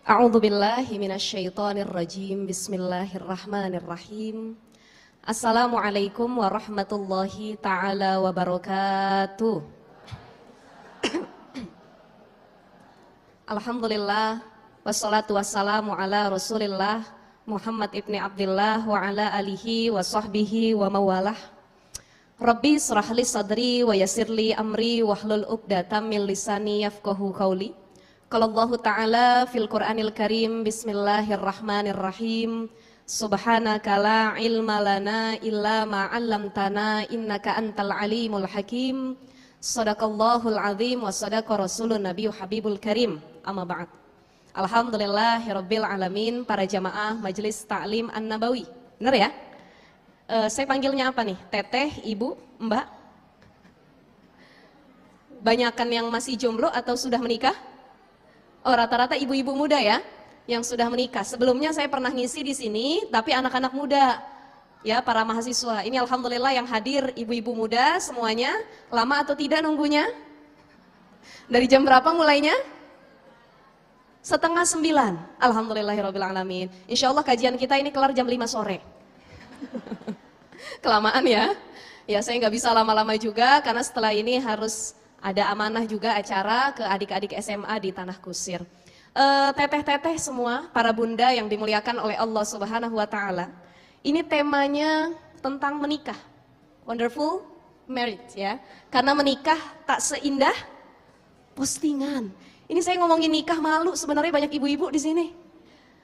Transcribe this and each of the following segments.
A'udzu billahi minasyaitonir rajim. Bismillahirrahmanirrahim. Assalamualaikum warahmatullahi taala wabarakatuh. Alhamdulillah wassalatu wassalamu ala Rasulillah Muhammad ibni Abdullah wa ala alihi wa sahbihi wa mawalah. Rabbi israh li sadri wa yassirli amri wahlul 'uqdatam min lisani yafqahu qawli. Qala Allah Ta'ala fil Qur'anil Karim, bismillahirrahmanirrahim. Subhanaka la ilma lana illa ma 'allamtana innaka antal alimul hakim. Shadaqallahul azim wa sadaqa rasulun nabiyyu habibul karim. Amma ba'd. Alhamdulillahirabbil alamin, para jamaah Majelis Ta'lim An-Nabawi. Benar ya? Saya panggilnya apa nih? Teteh, Ibu, Mbak? Banyakan yang masih jomblo atau sudah menikah? Oh, rata-rata ibu-ibu muda ya yang sudah menikah. Sebelumnya saya pernah ngisi di sini, tapi anak-anak muda, ya, para mahasiswa. Ini alhamdulillah yang hadir ibu-ibu muda semuanya. Lama atau tidak nunggunya? Dari jam berapa mulainya? 8:30. Alhamdulillahirabbil alamin. Insyaallah kajian kita ini kelar jam 5 sore. Kelamaan ya. Ya, saya nggak bisa lama-lama juga karena setelah ini harus ada amanah juga acara ke adik-adik SMA di Tanah Kusir. Teteh-teteh semua, para bunda yang dimuliakan oleh Allah Subhanahu wa Ta'ala. Ini temanya tentang menikah. Wonderful marriage ya. Karena menikah tak seindah postingan. Ini saya ngomongin nikah malu, sebenarnya banyak ibu-ibu di sini.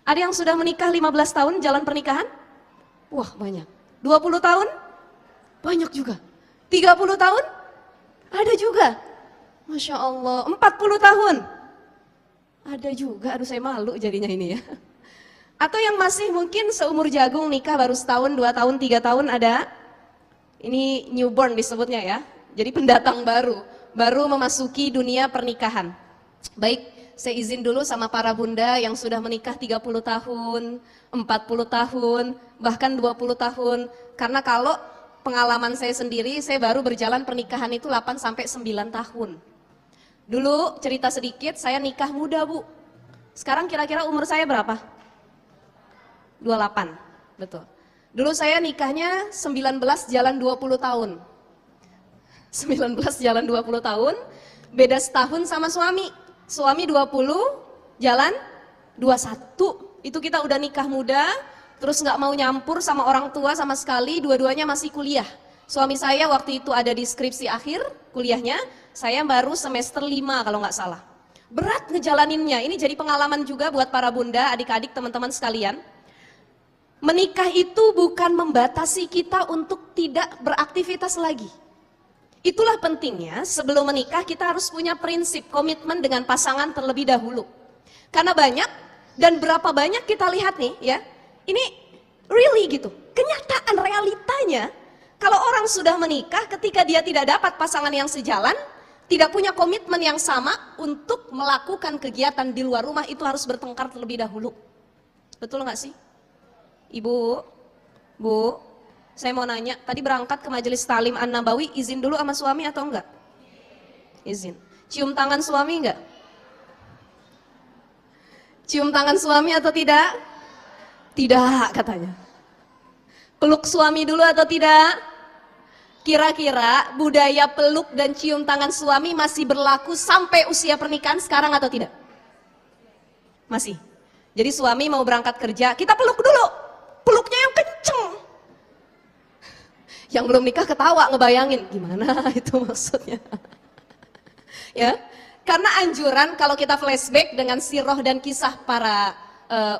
Ada yang sudah menikah 15 tahun jalan pernikahan? Wah, banyak. 20 tahun? Banyak juga. 30 tahun? Ada juga. Masya Allah. 40 tahun? Ada juga. Aduh, saya malu jadinya ini ya. Atau yang masih mungkin seumur jagung, nikah baru setahun, 2 tahun, 3 tahun ada. Ini newborn disebutnya ya. Jadi pendatang baru. Baru memasuki dunia pernikahan. Baik, saya izin dulu sama para bunda yang sudah menikah 30 tahun, 40 tahun, bahkan 20 tahun. Karena kalau pengalaman saya sendiri, saya baru berjalan pernikahan itu 8-9 tahun. Dulu cerita sedikit, saya nikah muda Bu. Sekarang kira-kira umur saya berapa? 28, betul. Dulu saya nikahnya 19 jalan 20 tahun. 19 jalan 20 tahun, beda setahun sama suami. Suami 20, jalan 21. Itu kita udah nikah muda, terus nggak mau nyampur sama orang tua sama sekali, dua-duanya masih kuliah. Suami saya waktu itu ada di skripsi akhir kuliahnya, saya baru semester 5 kalau nggak salah. Berat ngejalaninnya, ini jadi pengalaman juga buat para bunda, adik-adik, teman-teman sekalian. Menikah itu bukan membatasi kita untuk tidak beraktivitas lagi. Itulah pentingnya sebelum menikah kita harus punya prinsip komitmen dengan pasangan terlebih dahulu. Karena banyak dan berapa banyak kita lihat nih ya, ini really gitu, kenyataan realitanya. Kalau orang sudah menikah ketika dia tidak dapat pasangan yang sejalan, tidak punya komitmen yang sama untuk melakukan kegiatan di luar rumah, itu harus bertengkar terlebih dahulu. Betul nggak sih? Ibu, Bu, saya mau nanya, tadi berangkat ke Majelis Ta'lim An-Nabawi, izin dulu sama suami atau enggak? Izin. Cium tangan suami enggak? Cium tangan suami atau tidak? Tidak katanya. Peluk suami dulu atau tidak? Kira-kira budaya peluk dan cium tangan suami masih berlaku sampai usia pernikahan sekarang atau tidak? Masih. Jadi suami mau berangkat kerja, kita peluk dulu. Peluknya yang kenceng. Yang belum nikah ketawa ngebayangin, gimana itu maksudnya. Ya, karena anjuran kalau kita flashback dengan sirah dan kisah para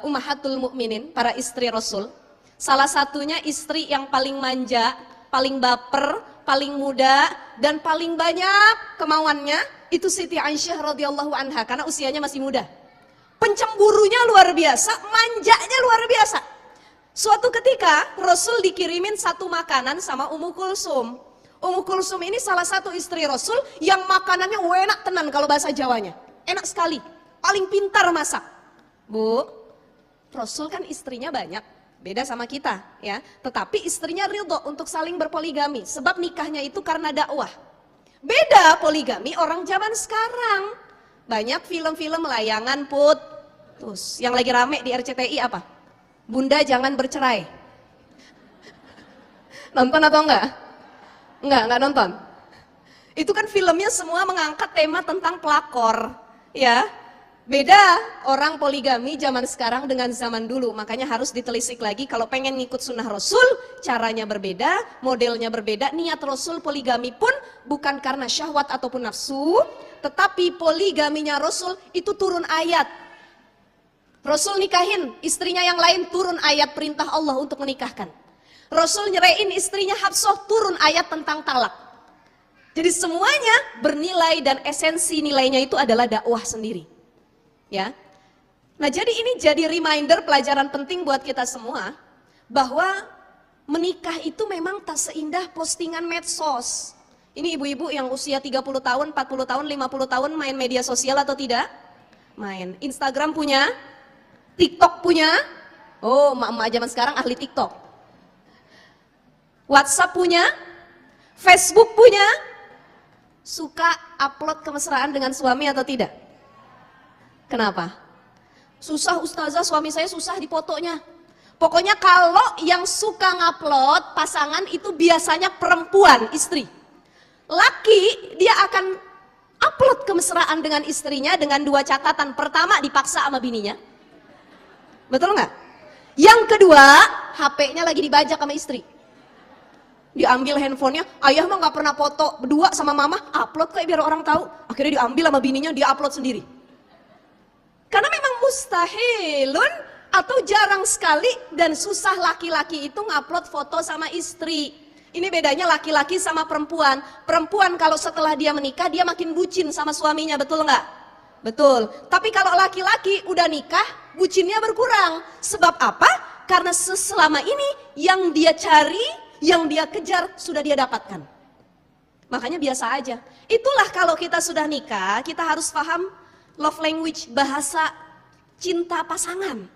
ummahatul mukminin, para istri Rasul. Salah satunya istri yang paling manja, paling baper, paling muda, dan paling banyak kemauannya, itu Siti Aisyah radhiyallahu anha, karena usianya masih muda. Pencemburunya luar biasa, manjanya luar biasa. Suatu ketika Rasul dikirimin satu makanan sama Ummu Kulsum. Ummu Kulsum ini salah satu istri Rasul yang makanannya enak tenan kalau bahasa Jawanya. Enak sekali, paling pintar masak. Bu, Rasul kan istrinya banyak, beda sama kita ya. Tetapi istrinya ridho untuk saling berpoligami, sebab nikahnya itu karena dakwah. Beda poligami orang zaman sekarang. Banyak film-film layangan Put, Terus yang lagi rame di RCTI apa? Bunda jangan bercerai. Nonton atau enggak? Enggak nonton. Itu kan filmnya semua mengangkat tema tentang pelakor, ya. Beda orang poligami zaman sekarang dengan zaman dulu, makanya harus ditelisik lagi kalau pengen ngikut sunnah Rasul, caranya berbeda, modelnya berbeda, niat Rasul poligami pun bukan karena syahwat ataupun nafsu, tetapi poligaminya Rasul itu turun ayat. Rasul nikahin istrinya yang lain, turun ayat perintah Allah untuk menikahkan. Rasul nyeraiin istrinya Hafsah, turun ayat tentang talak. Jadi semuanya bernilai dan esensi nilainya itu adalah dakwah sendiri. Ya. Nah, jadi ini jadi reminder pelajaran penting buat kita semua bahwa menikah itu memang tak seindah postingan medsos. Ini ibu-ibu yang usia 30 tahun, 40 tahun, 50 tahun main media sosial atau tidak? Main. Instagram punya? TikTok punya? Oh, emak-emak zaman sekarang ahli TikTok. WhatsApp punya? Facebook punya? Suka upload kemesraan dengan suami atau tidak? Kenapa? Susah ustazah, suami saya susah di fotonya. Pokoknya kalau yang suka ngupload pasangan itu biasanya perempuan, istri. Laki dia akan upload kemesraan dengan istrinya dengan dua catatan. Pertama, dipaksa sama bininya. Betul nggak? Yang kedua, HP-nya lagi dibajak sama istri. Diambil handphonenya, ayah mah nggak pernah foto berdua sama mama, upload kayak biar orang tahu. Akhirnya diambil sama bininya, dia upload sendiri. Karena memang mustahilun atau jarang sekali dan susah laki-laki itu ngupload foto sama istri. Ini bedanya laki-laki sama perempuan. Perempuan kalau setelah dia menikah dia makin bucin sama suaminya, betul nggak? Betul. Tapi kalau laki-laki udah nikah, bucinnya berkurang. Sebab apa? Karena selama ini yang dia cari, yang dia kejar sudah dia dapatkan. Makanya biasa aja. Itulah kalau kita sudah nikah, kita harus paham love language, bahasa cinta pasangan.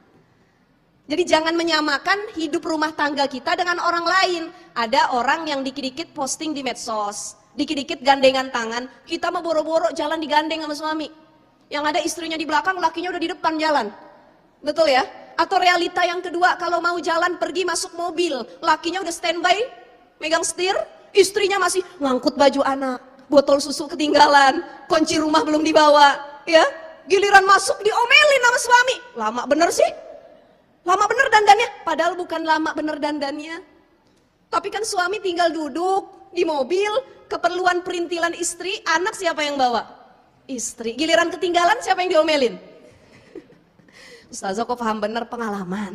Jadi jangan menyamakan hidup rumah tangga kita dengan orang lain. Ada orang yang dikit-dikit posting di medsos, dikit-dikit gandengan tangan, kita mau boro-boro jalan digandeng sama suami. Yang ada istrinya di belakang, lakinya udah di depan jalan. Betul ya? Atau realita yang kedua, kalau mau jalan pergi masuk mobil, lakinya udah standby, megang setir, istrinya masih ngangkut baju anak, botol susu ketinggalan, kunci rumah belum dibawa. Ya, giliran masuk diomelin sama suami. Lama bener sih, lama bener dandannya. Padahal bukan lama bener dandannya. Tapi kan suami tinggal duduk di mobil, keperluan perintilan istri, anak siapa yang bawa? Istri. Giliran ketinggalan siapa yang diomelin? Ustazah kok paham bener, pengalaman.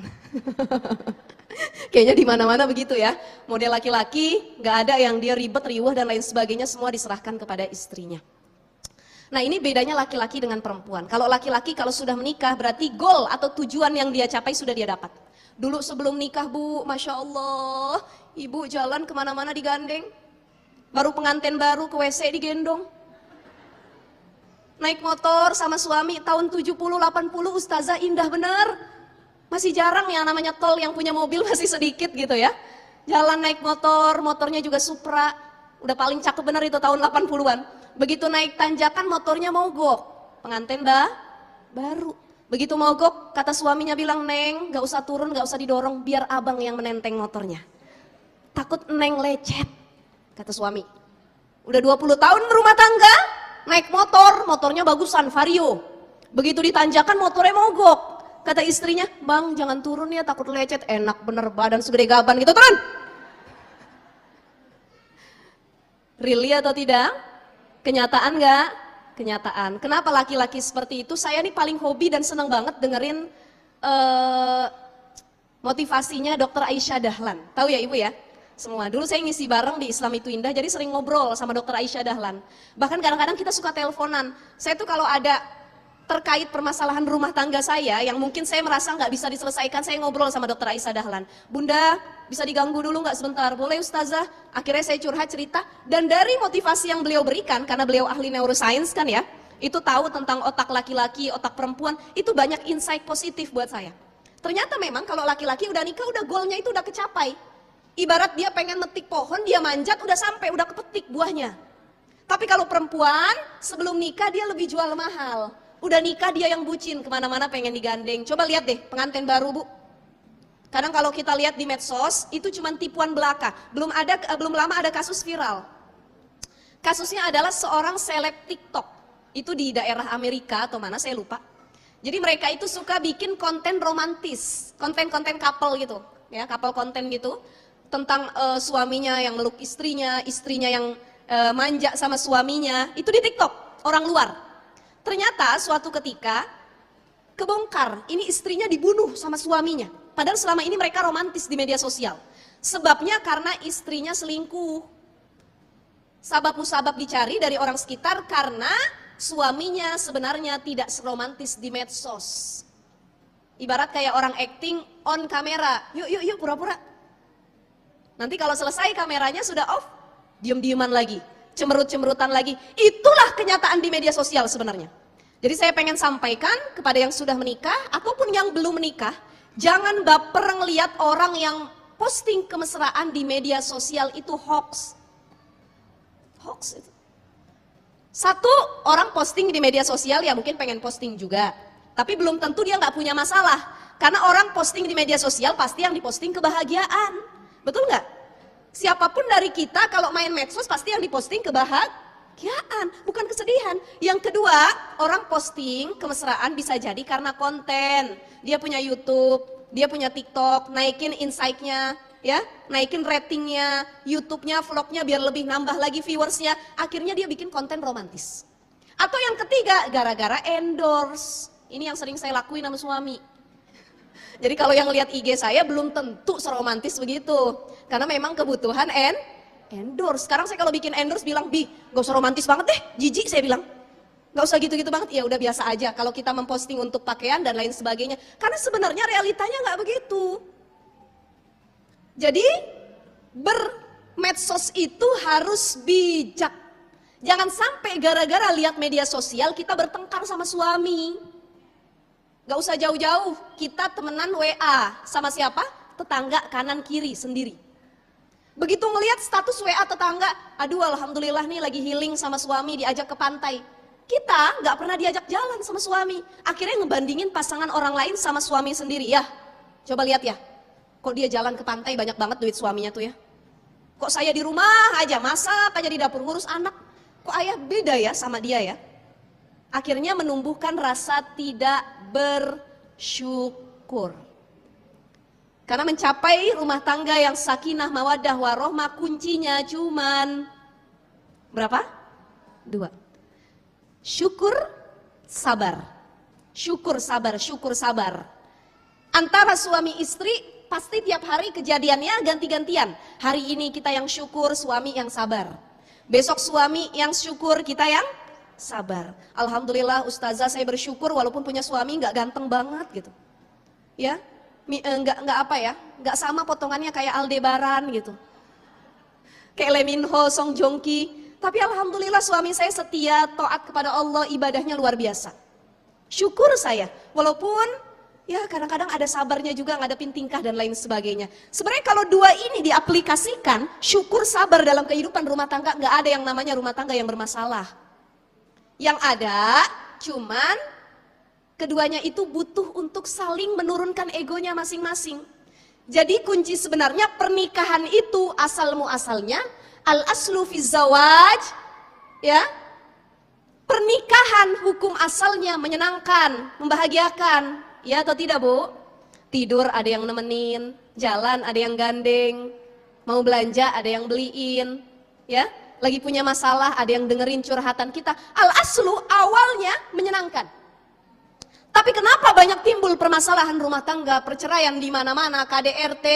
Kayaknya di mana-mana begitu ya. Model laki-laki, gak ada yang dia ribet, riuh dan lain sebagainya, semua diserahkan kepada istrinya. Nah, ini bedanya laki-laki dengan perempuan. Kalau laki-laki kalau sudah menikah berarti goal atau tujuan yang dia capai sudah dia dapat. Dulu sebelum nikah bu, Masya Allah, ibu jalan kemana-mana digandeng. Baru pengantin baru ke WC digendong. Naik motor sama suami tahun 70-80 ustazah indah bener. Masih jarang yang namanya tol yang punya mobil masih sedikit gitu ya. Jalan naik motor, motornya juga Supra. Udah paling cakep bener itu tahun 80-an. Begitu naik tanjakan motornya mogok, pengantin baru. Begitu mogok, kata suaminya bilang, Neng gak usah turun, gak usah didorong, biar abang yang menenteng motornya. Takut Neng lecet, kata suami. Udah 20 tahun rumah tangga, naik motor, motornya bagusan, Vario. Begitu di tanjakan motornya mogok, kata istrinya, Bang jangan turun ya takut lecet, enak bener badan segede gaban gitu, turun. Really atau tidak? Kenyataan nggak? Kenyataan. Kenapa laki-laki seperti itu? Saya nih paling hobi dan senang banget dengerin motivasinya Dr. Aisyah Dahlan. Tahu ya ibu ya? Semua. Dulu saya ngisi bareng di Islam Itu Indah, jadi sering ngobrol sama Dr. Aisyah Dahlan. Bahkan kadang-kadang kita suka teleponan. Saya tuh kalau ada terkait permasalahan rumah tangga saya yang mungkin saya merasa nggak bisa diselesaikan, saya ngobrol sama Dr. Aisyah Dahlan. Bunda, bisa diganggu dulu nggak sebentar? Boleh ustazah? Akhirnya saya curhat cerita, dan dari motivasi yang beliau berikan, karena beliau ahli neuroscience kan ya, itu tahu tentang otak laki-laki, otak perempuan, itu banyak insight positif buat saya. Ternyata memang kalau laki-laki udah nikah, udah goalnya itu udah kecapai. Ibarat dia pengen metik pohon, dia manjat, udah sampai, udah kepetik buahnya. Tapi kalau perempuan, sebelum nikah dia lebih jual mahal. Udah nikah dia yang bucin, kemana-mana pengen digandeng. Coba lihat deh pengantin baru Bu. Kadang kalau kita lihat di medsos, itu cuma tipuan belaka. Belum lama ada kasus viral. Kasusnya adalah seorang seleb TikTok. Itu di daerah Amerika atau mana saya lupa. Jadi mereka itu suka bikin konten romantis, konten-konten couple gitu, ya couple konten gitu, tentang suaminya yang meluk istrinya, istrinya yang manja sama suaminya, itu di TikTok, orang luar. Ternyata suatu ketika kebongkar, ini istrinya dibunuh sama suaminya. Padahal selama ini mereka romantis di media sosial. Sebabnya karena istrinya selingkuh. Sabab-musabab dicari dari orang sekitar karena suaminya sebenarnya tidak seromantis di medsos. Ibarat kayak orang acting on kamera, yuk pura-pura. Nanti kalau selesai kameranya sudah off, diem-dieman lagi, cemberut-cemberutan lagi. Itulah kenyataan di media sosial sebenarnya. Jadi saya pengen sampaikan kepada yang sudah menikah ataupun yang belum menikah, jangan baper ngelihat orang yang posting kemesraan di media sosial itu hoax. Hoax itu. Satu, orang posting di media sosial ya mungkin pengen posting juga. Tapi belum tentu dia nggak punya masalah. Karena orang posting di media sosial pasti yang diposting kebahagiaan. Betul nggak? Siapapun dari kita kalau main medsos pasti yang diposting kebahagiaan, bukan kesedihan. Yang kedua, orang posting kemesraan bisa jadi karena konten. Dia punya YouTube, dia punya TikTok, naikin insight-nya. Ya, naikin ratingnya, YouTube-nya, vlog-nya biar lebih nambah lagi viewersnya. Akhirnya dia bikin konten romantis. Atau yang ketiga, gara-gara endorse. Ini yang sering saya lakuin sama suami. Jadi kalau yang lihat IG saya belum tentu seromantis begitu. Karena memang kebutuhan endorse. Sekarang saya kalau bikin endorse bilang, Bi, gak usah romantis banget deh, jijik saya bilang. Gak usah gitu-gitu banget, ya udah biasa aja. Kalau kita memposting untuk pakaian dan lain sebagainya. Karena sebenarnya realitanya gak begitu. Jadi bermedsos itu harus bijak. Jangan sampai gara-gara lihat media sosial kita bertengkar sama suami. Gak usah jauh-jauh, kita temenan WA sama siapa? Tetangga kanan kiri sendiri. Begitu ngelihat status WA tetangga, aduh alhamdulillah nih lagi healing sama suami diajak ke pantai. Kita gak pernah diajak jalan sama suami. Akhirnya ngebandingin pasangan orang lain sama suami sendiri ya. Coba lihat ya. Kok dia jalan ke pantai banyak banget duit suaminya tuh ya. Kok saya di rumah aja masak aja di dapur ngurus anak. Kok ayah beda ya sama dia ya. Akhirnya menumbuhkan rasa tidak bersyukur. Karena mencapai rumah tangga yang sakinah mawaddah warohmah kuncinya cuman berapa? 2. Syukur, sabar. Syukur, sabar, syukur, sabar. Antara suami istri pasti tiap hari kejadiannya ganti-gantian. Hari ini kita yang syukur, suami yang sabar. Besok suami yang syukur, kita yang sabar. Alhamdulillah ustazah saya bersyukur walaupun punya suami nggak ganteng banget gitu. Ya, nggak apa ya, nggak sama potongannya kayak Aldebaran gitu. Kayak Lee Min Ho, Song Joong Ki. Tapi alhamdulillah suami saya setia, taat kepada Allah, ibadahnya luar biasa. Syukur saya, walaupun ya kadang-kadang ada sabarnya juga ngadepin tingkah dan lain sebagainya. Sebenarnya kalau dua ini diaplikasikan, syukur sabar dalam kehidupan rumah tangga, nggak ada yang namanya rumah tangga yang bermasalah. Yang ada cuman keduanya itu butuh untuk saling menurunkan egonya masing-masing. Jadi kunci sebenarnya pernikahan itu asal muasalnya al-aslu fi zawaj, ya. Pernikahan hukum asalnya menyenangkan, membahagiakan. Ya atau tidak Bu? Tidur ada yang nemenin, jalan ada yang gandeng, mau belanja ada yang beliin, ya. Lagi punya masalah ada yang dengerin curhatan kita. Al-aslu awalnya menyenangkan. Tapi kenapa banyak timbul permasalahan rumah tangga, perceraian di mana-mana, KDRT,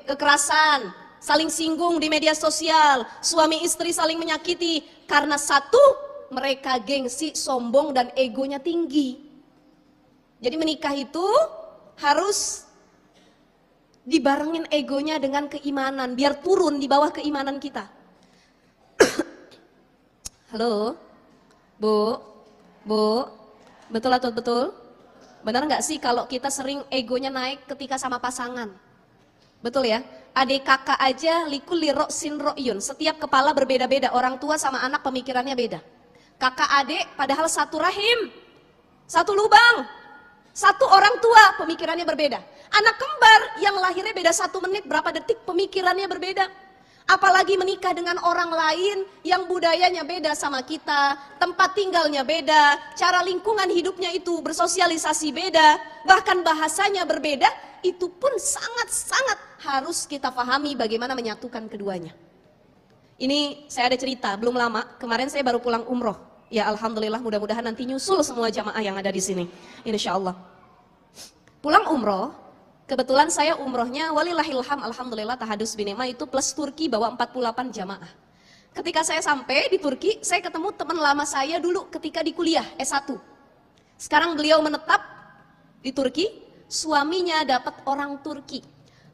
kekerasan, saling singgung di media sosial, suami istri saling menyakiti karena satu, mereka gengsi, sombong dan egonya tinggi. Jadi menikah itu harus dibarengin egonya dengan keimanan, biar turun di bawah keimanan kita. Halo, Bu, betul atau betul? Benar nggak sih kalau kita sering egonya naik ketika sama pasangan? Betul ya? Adik kakak aja likulli ro'sin ro'yun, setiap kepala berbeda-beda, orang tua sama anak pemikirannya beda. Kakak adik padahal satu rahim, Satu lubang, satu orang tua, pemikirannya berbeda. Anak kembar yang lahirnya beda 1 menit, berapa detik, pemikirannya berbeda. Apalagi menikah dengan orang lain yang budayanya beda sama kita, tempat tinggalnya beda, cara lingkungan hidupnya itu bersosialisasi beda, bahkan bahasanya berbeda, itu pun sangat-sangat harus kita pahami bagaimana menyatukan keduanya. Ini saya ada cerita, belum lama, kemarin saya baru pulang umroh. Ya alhamdulillah, mudah-mudahan nanti nyusul semua jamaah yang ada di sini, insya Allah. Pulang umroh, kebetulan saya umrohnya walillahilham, alhamdulillah tahadus binema itu plus Turki bawa 48 jamaah. Ketika saya sampai di Turki, saya ketemu teman lama saya dulu ketika di kuliah S1. Sekarang beliau menetap di Turki, suaminya dapat orang Turki.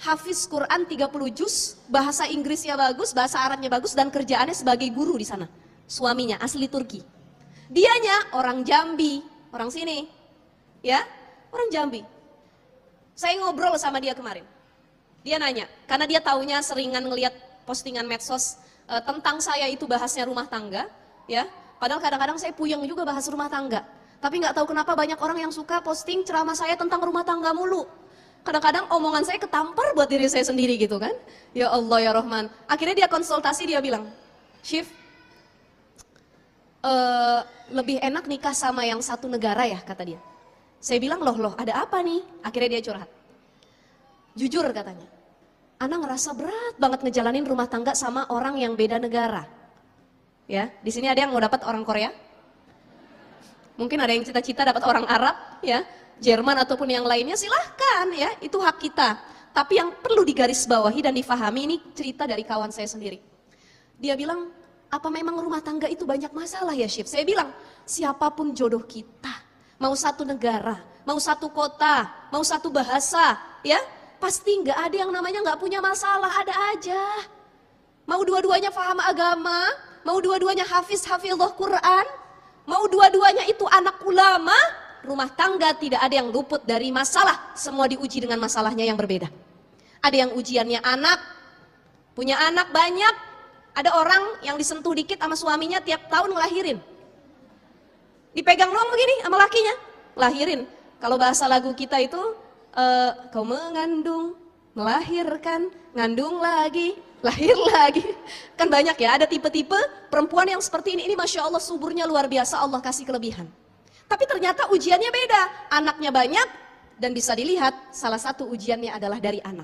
Hafiz Quran 30 juz, bahasa Inggrisnya bagus, bahasa Arabnya bagus, dan kerjaannya sebagai guru di sana. Suaminya asli Turki. Dianya orang Jambi, orang sini. Ya, orang Jambi. Saya ngobrol sama dia kemarin. Dia nanya, karena dia taunya seringan ngelihat postingan medsos tentang saya itu bahasnya rumah tangga, ya. Padahal kadang-kadang saya puyeng juga bahas rumah tangga. Tapi nggak tahu kenapa banyak orang yang suka posting ceramah saya tentang rumah tangga mulu. Kadang-kadang omongan saya ketampar buat diri saya sendiri gitu kan. Ya Allah ya Rahman. Akhirnya dia konsultasi, dia bilang, Syif, lebih enak nikah sama yang satu negara ya, kata dia. Saya bilang, loh ada apa nih? Akhirnya dia curhat. Jujur katanya, Ana ngerasa berat banget ngejalanin rumah tangga sama orang yang beda negara. Ya, di sini ada yang mau dapat orang Korea? Mungkin ada yang cita-cita dapat orang Arab, ya, Jerman ataupun yang lainnya, silahkan ya, itu hak kita. Tapi yang perlu digarisbawahi dan difahami, ini cerita dari kawan saya sendiri. Dia bilang, apa memang rumah tangga itu banyak masalah ya Syif? Saya bilang, siapapun jodoh kita, mau satu negara, mau satu kota, mau satu bahasa, ya pasti nggak ada yang namanya nggak punya masalah, ada aja. Mau dua-duanya paham agama, mau dua-duanya hafizah Quran, mau dua-duanya itu anak ulama, rumah tangga tidak ada yang luput dari masalah, semua diuji dengan masalahnya yang berbeda. Ada yang ujiannya anak, punya anak banyak, ada orang yang disentuh dikit sama suaminya tiap tahun ngelahirin. Dipegang doang begini sama lakinya, lahirin. Kalau bahasa lagu kita itu, kau mengandung, melahirkan, ngandung lagi, lahir lagi. Kan banyak ya, ada tipe-tipe perempuan yang seperti ini Masya Allah suburnya luar biasa, Allah kasih kelebihan. Tapi ternyata ujiannya beda, anaknya banyak, dan bisa dilihat salah satu ujiannya adalah dari anak.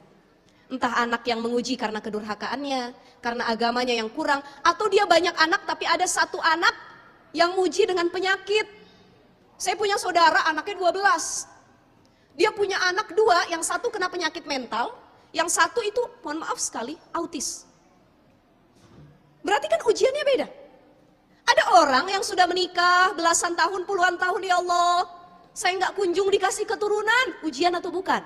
Entah anak yang menguji karena kedurhakaannya, karena agamanya yang kurang, atau dia banyak anak tapi ada satu anak yang muji dengan penyakit. Saya punya saudara anaknya 12. Dia punya anak 2, yang satu kena penyakit mental, yang satu itu mohon maaf sekali autis. Berarti kan ujiannya beda. Ada orang yang sudah menikah belasan tahun, puluhan tahun, ya Allah, saya nggak kunjung dikasih keturunan. Ujian atau bukan?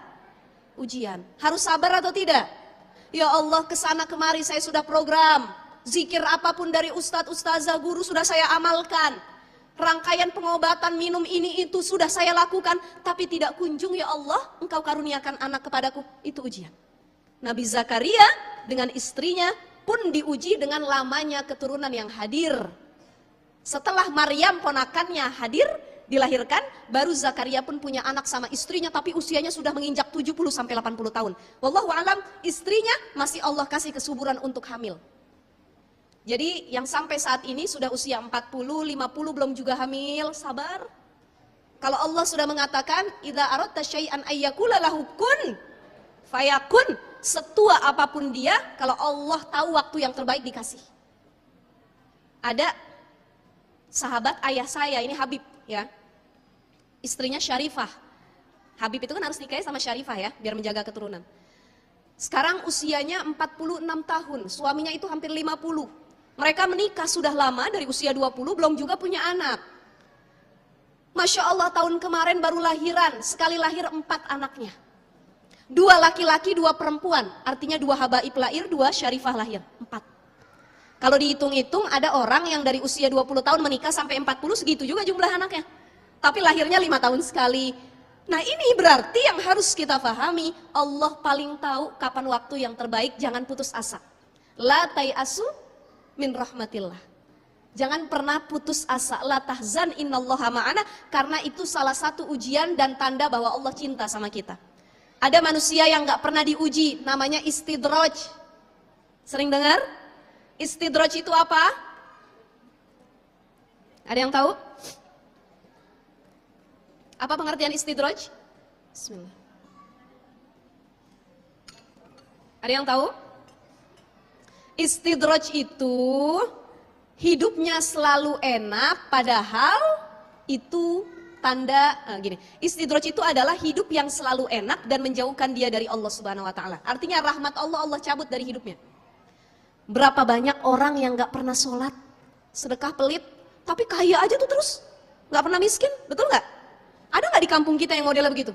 Ujian. Harus sabar atau tidak? Ya Allah, kesana kemari saya sudah program. Zikir apapun dari ustadz, ustazah, guru sudah saya amalkan. Rangkaian pengobatan, minum ini itu sudah saya lakukan. Tapi tidak kunjung, ya Allah, engkau karuniakan anak kepadaku. Itu ujian. Nabi Zakaria dengan istrinya pun diuji dengan lamanya keturunan yang hadir. Setelah Maryam ponakannya hadir, dilahirkan, baru Zakaria pun punya anak sama istrinya, tapi usianya sudah menginjak 70 sampai 80 tahun. Wallahu alam, istrinya masih Allah kasih kesuburan untuk hamil. Jadi yang sampai saat ini sudah usia 40, 50 belum juga hamil, sabar. Kalau Allah sudah mengatakan, idza aradta syai'an ayyakula lahu kun fayakun, setua apapun dia, kalau Allah tahu waktu yang terbaik dikasih. Ada sahabat ayah saya, ini Habib ya. Istrinya Syarifah. Habib itu kan harus nikahnya sama Syarifah ya, biar menjaga keturunan. Sekarang usianya 46 tahun, suaminya itu hampir 50. Mereka menikah sudah lama, dari usia 20, belum juga punya anak. Masya Allah, tahun kemarin baru lahiran, sekali lahir 4 anaknya. 2 laki-laki, 2 perempuan, artinya 2 habaib lahir, 2 Syarifah lahir, 4. Kalau dihitung-hitung ada orang yang dari usia 20 tahun menikah sampai 40, segitu juga jumlah anaknya. Tapi lahirnya 5 tahun sekali. Nah ini berarti yang harus kita pahami, Allah paling tahu kapan waktu yang terbaik, jangan putus asa. La tai'asu min rahmatillah. Jangan pernah putus asa. La tahzan innallaha ma'ana, karena itu salah satu ujian dan tanda bahwa Allah cinta sama kita. Ada manusia yang gak pernah diuji, namanya istidraj. Sering dengar? Istidraj itu apa? Ada yang tahu? Apa pengertian istidraj? Bismillah. Ada yang tahu? Istidraj itu hidupnya selalu enak, padahal itu tanda gini. Istidraj itu adalah hidup yang selalu enak dan menjauhkan dia dari Allah Subhanahu wa taala. Artinya rahmat Allah cabut dari hidupnya. Berapa banyak orang yang gak pernah sholat, sedekah pelit, tapi kaya aja tuh terus, gak pernah miskin, betul gak? Ada gak di kampung kita yang modelnya begitu?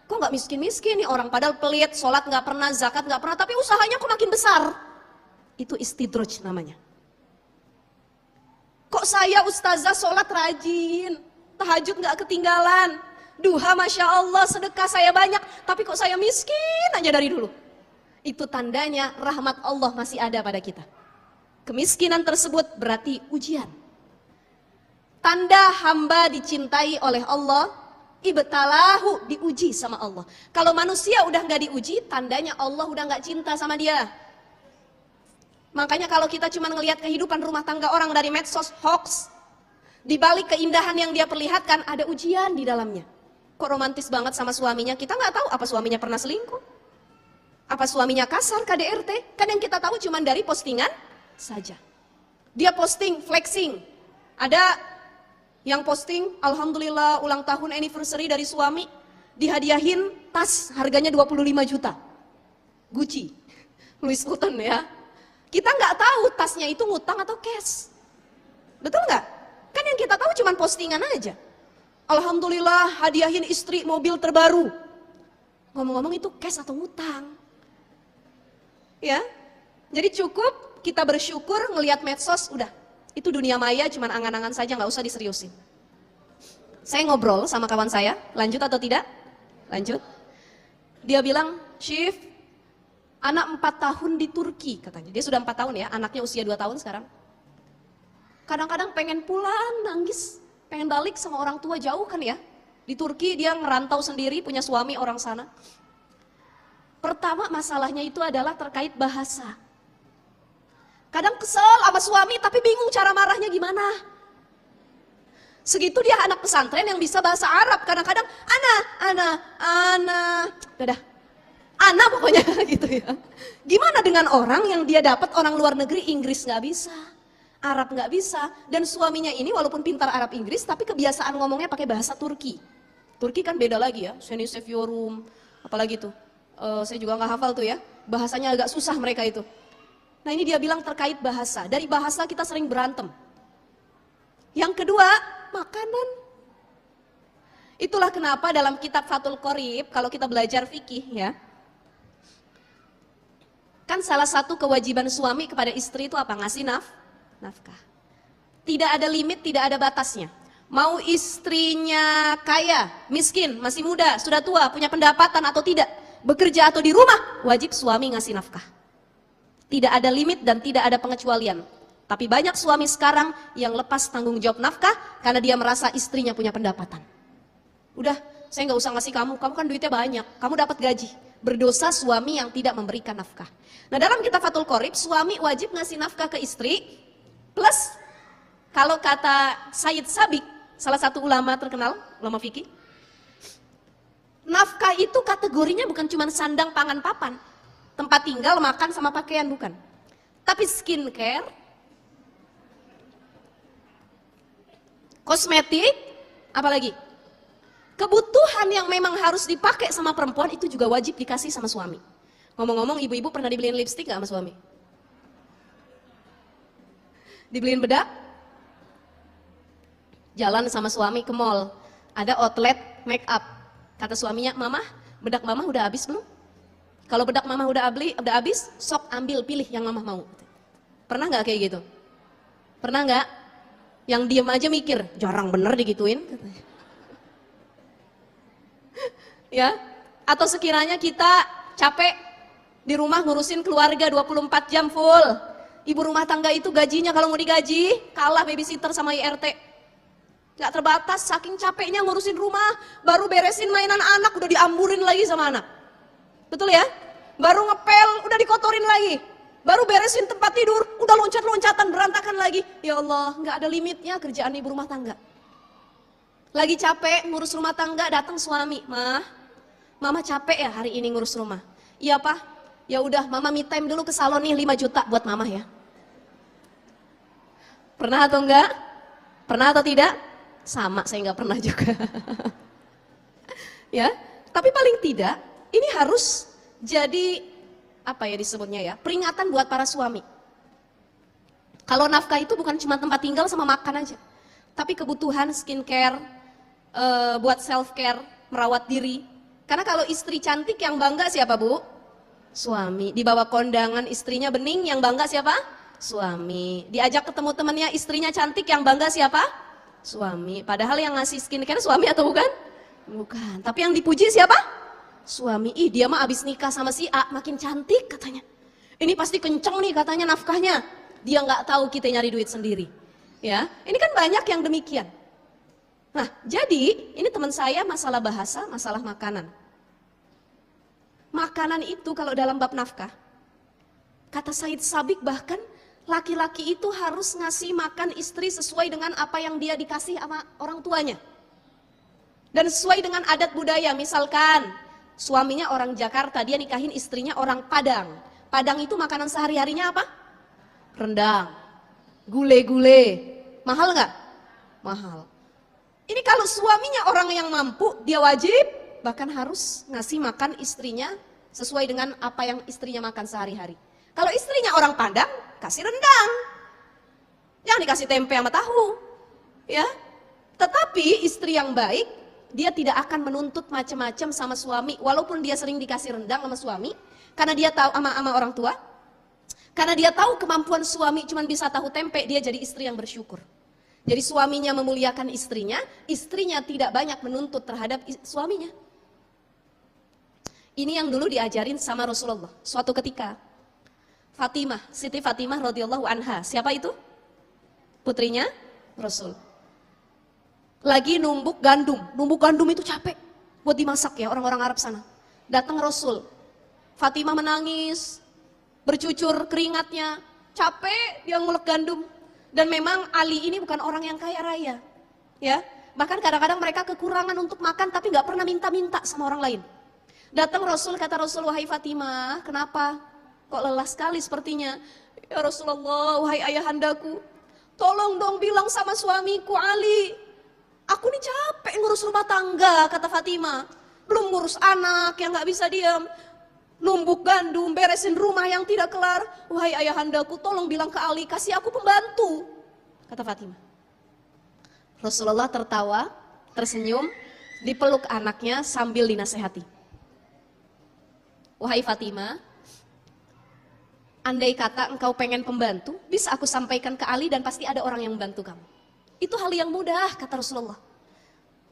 Kok gak miskin-miskin nih orang, padahal pelit, sholat gak pernah, zakat gak pernah, tapi usahanya kok makin besar. Itu istidraj namanya. Kok saya ustazah sholat rajin, tahajud gak ketinggalan, duha masya Allah, sedekah saya banyak, tapi kok saya miskin aja dari dulu. Itu tandanya rahmat Allah masih ada pada kita. Kemiskinan tersebut berarti ujian. Tanda hamba dicintai oleh Allah, ibtalahu, diuji sama Allah. Kalau manusia udah gak diuji, tandanya Allah udah gak cinta sama dia. Makanya kalau kita cuma ngelihat kehidupan rumah tangga orang dari medsos, hoax, di balik keindahan yang dia perlihatkan ada ujian di dalamnya. Kok romantis banget sama suaminya, kita nggak tahu apa suaminya pernah selingkuh, apa suaminya kasar, KDRT. Kan yang kita tahu cuma dari postingan saja. Dia posting, flexing. Ada yang posting, alhamdulillah ulang tahun anniversary dari suami, dihadiahin tas harganya 25 juta. Gucci, Louis Vuitton ya. Kita nggak tahu tasnya itu ngutang atau cash. Betul nggak? Kan yang kita tahu cuma postingan aja. Alhamdulillah hadiahin istri mobil terbaru. Ngomong-ngomong itu cash atau ngutang? Ya, jadi cukup kita bersyukur ngelihat medsos, udah. Itu dunia maya, cuma angan-angan saja, nggak usah diseriusin. Saya ngobrol sama kawan saya, lanjut atau tidak? Lanjut. Dia bilang, Chief, anak 4 tahun di Turki katanya. Dia sudah 4 tahun ya, anaknya usia 2 tahun sekarang. Kadang-kadang pengen pulang, nangis, pengen balik sama orang tua jauh kan ya. Di Turki dia ngerantau sendiri, punya suami orang sana. Pertama masalahnya itu adalah terkait bahasa. Kadang kesel sama suami tapi bingung cara marahnya gimana. Segitu dia anak pesantren yang bisa bahasa Arab. Kadang-kadang dadah. Ana pokoknya gitu ya. Gimana dengan orang yang dia dapat orang luar negeri, Inggris nggak bisa, Arab nggak bisa, dan suaminya ini walaupun pintar Arab Inggris tapi kebiasaan ngomongnya pakai bahasa Turki. Turki kan beda lagi ya, Seni Seviorum, apalagi tuh. Saya juga nggak hafal tuh ya, bahasanya agak susah mereka itu. Nah ini dia bilang terkait bahasa, dari bahasa kita sering berantem. Yang kedua, makanan. Itulah kenapa dalam kitab Fathul Qorib, kalau kita belajar fikih ya, kan salah satu kewajiban suami kepada istri itu apa? Ngasih nafkah. Tidak ada limit, tidak ada batasnya. Mau istrinya kaya, miskin, masih muda, sudah tua, punya pendapatan atau tidak, bekerja atau di rumah, wajib suami ngasih nafkah. Tidak ada limit dan tidak ada pengecualian. Tapi banyak suami sekarang yang lepas tanggung jawab nafkah karena dia merasa istrinya punya pendapatan. Udah, saya nggak usah ngasih kamu kan duitnya banyak, kamu dapat gaji. Berdosa suami yang tidak memberikan nafkah. Nah dalam kitab Fathul Qorib, suami wajib ngasih nafkah ke istri, plus kalau kata Sayyid Sabiq, salah satu ulama terkenal, ulama fikih, nafkah itu kategorinya bukan cuma sandang, pangan, papan, tempat tinggal, makan sama pakaian, bukan. Tapi skincare, kosmetik, apalagi? Kebutuhan yang memang harus dipakai sama perempuan itu juga wajib dikasih sama suami. Ngomong-ngomong, ibu-ibu pernah dibeliin lipstik gak sama suami? Dibeliin bedak? Jalan sama suami ke mall, ada outlet make up. Kata suaminya, mama, bedak mama udah habis belum? Kalau bedak mama udah habis, sok ambil, pilih yang mama mau. Pernah gak kayak gitu? Pernah gak? Yang diem aja mikir, jarang bener digituin. Ya, atau sekiranya kita capek di rumah ngurusin keluarga 24 jam full, Ibu rumah tangga itu gajinya kalau mau digaji, kalah babysitter sama IRT. Nggak terbatas, saking capeknya ngurusin rumah, baru beresin mainan anak, udah diamburin lagi sama anak. Betul ya? Baru ngepel, udah dikotorin lagi. Baru beresin tempat tidur, udah loncat-loncatan, berantakan lagi. Ya Allah, nggak ada limitnya kerjaan ibu rumah tangga. Lagi capek ngurus rumah tangga, datang suami, Mama capek ya hari ini ngurus rumah. Iya Pak, ya udah Mama me time dulu ke salon nih 5 juta buat Mama ya. Pernah atau enggak? Pernah atau tidak? Sama, saya nggak pernah juga. Ya, tapi paling tidak ini harus jadi apa ya disebutnya ya, peringatan buat para suami. Kalau nafkah itu bukan cuma tempat tinggal sama makan aja, tapi kebutuhan skincare, buat self care, merawat diri. Karena kalau istri cantik yang bangga siapa Bu? Suami. Dibawa kondangan istrinya bening, yang bangga siapa? Suami. Diajak ketemu temannya istrinya cantik, yang bangga siapa? Suami. Padahal yang ngasih skincare suami atau bukan? Bukan. Tapi yang dipuji siapa? Suami. Ih dia mah abis nikah sama si A makin cantik katanya. Ini pasti kenceng nih katanya nafkahnya. Dia nggak tahu kita nyari duit sendiri. Ya, ini kan banyak yang demikian. Nah, jadi ini teman saya masalah bahasa, masalah makanan. Makanan itu kalau dalam bab nafkah, kata Said Sabiq bahkan laki-laki itu harus ngasih makan istri sesuai dengan apa yang dia dikasih sama orang tuanya. Dan sesuai dengan adat budaya, misalkan suaminya orang Jakarta, dia nikahin istrinya orang Padang. Padang itu makanan sehari-harinya apa? Rendang, gule-gule. Mahal nggak? Mahal. Ini kalau suaminya orang yang mampu, dia wajib bahkan harus ngasih makan istrinya sesuai dengan apa yang istrinya makan sehari-hari. Kalau istrinya orang Padang, kasih rendang. Jangan dikasih tempe sama tahu. Ya. Tetapi istri yang baik, dia tidak akan menuntut macam-macam sama suami walaupun dia sering dikasih rendang sama suami karena dia tahu sama orang tua. Karena dia tahu kemampuan suami cuma bisa tahu tempe, dia jadi istri yang bersyukur. Jadi suaminya memuliakan istrinya tidak banyak menuntut terhadap suaminya. Ini yang dulu diajarin sama Rasulullah. Suatu ketika Fatimah, Siti Fatimah radhiyallahu anha. Siapa itu? Putrinya Rasul. Lagi numbuk gandum. Numbuk gandum itu capek buat dimasak ya orang-orang Arab sana. Datang Rasul. Fatimah menangis, bercucur keringatnya, capek dia ngulek gandum. Dan memang Ali ini bukan orang yang kaya raya. Ya, bahkan kadang-kadang mereka kekurangan untuk makan tapi nggak pernah minta-minta sama orang lain. Datang Rasul, kata Rasul, wahai Fatimah, kenapa? Kok lelah sekali sepertinya? Ya Rasulullah, wahai ayahandaku, tolong dong bilang sama suamiku Ali, aku nih capek ngurus rumah tangga, kata Fatimah. Belum ngurus anak yang nggak bisa diam, numbuk gandum, beresin rumah yang tidak kelar. Wahai ayahandaku, tolong bilang ke Ali, kasih aku pembantu, kata Fatimah. Rasulullah tertawa, tersenyum, dipeluk anaknya sambil dinasehati. Wahai Fatimah, andai kata engkau pengen pembantu, bisa aku sampaikan ke Ali dan pasti ada orang yang membantu kamu. Itu hal yang mudah, kata Rasulullah.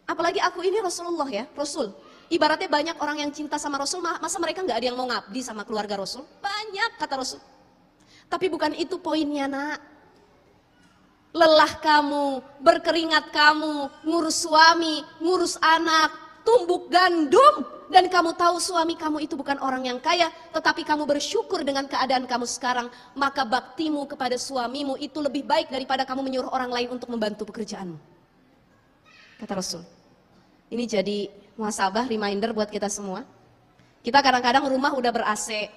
Apalagi aku ini Rasulullah ya, Rasul. Ibaratnya banyak orang yang cinta sama Rasul, masa mereka nggak ada yang mau ngabdi sama keluarga Rasul? Banyak, kata Rasul. Tapi bukan itu poinnya nak. Lelah kamu, berkeringat kamu, ngurus suami, ngurus anak, tumbuk gandum. Dan kamu tahu suami kamu itu bukan orang yang kaya, tetapi kamu bersyukur dengan keadaan kamu sekarang. Maka baktimu kepada suamimu itu lebih baik daripada kamu menyuruh orang lain untuk membantu pekerjaanmu. Kata Rasul. Ini jadi muhasabah, reminder buat kita semua. Kita kadang-kadang rumah udah ber-AC,